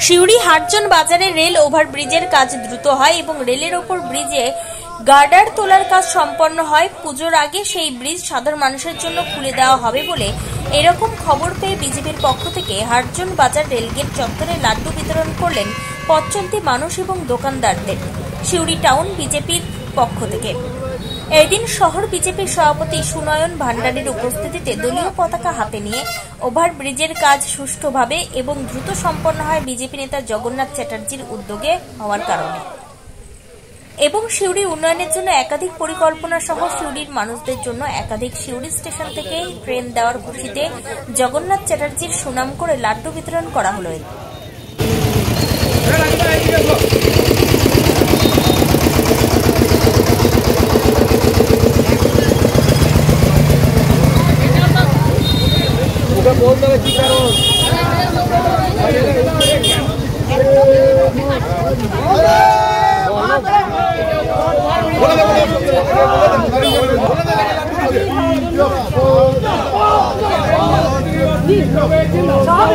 শিউরি হাটজন বাজারে রেল ওভারব্রিজের কাজ দ্রুত হয় এবং রেলের ওপর ব্রিজে গার্ডার তোলার কাজ সম্পন্ন হয়। পুজোর আগে সেই ব্রিজ সাধারণ মানুষের জন্য খুলে দেওয়া হবে বলে এরকম খবর পেয়ে বিজেপির পক্ষ থেকে হাটজন বাজার রেলগেট চত্বরে লাড্ডু বিতরণ করলেন পথ চলতি মানুষ এবং দোকানদারদের শিউরি টাউন বিজেপির পক্ষ থেকে। এদিন শহর বিজেপির সভাপতি সুনয়ন ভান্ডারীর উপস্থিতিতে দলীয় পতাকা হাতে নিয়ে ওভারব্রিজের কাজ সুষ্ঠুভাবে এবং দ্রুত সম্পন্ন হয় বিজেপি নেতা জগন্নাথ চ্যাটার্জির উদ্যোগে হওয়ার কারণে এবং শিউরি উন্নয়নের জন্য একাধিক পরিকল্পনা সহ শিউরির মানুষদের জন্য একাধিক শিউরি স্টেশন থেকে ট্রেন দেওয়ার খুশিতে জগন্নাথ চ্যাটার্জির সুনাম করে লাড্ডু বিতরণ করা হলো। সব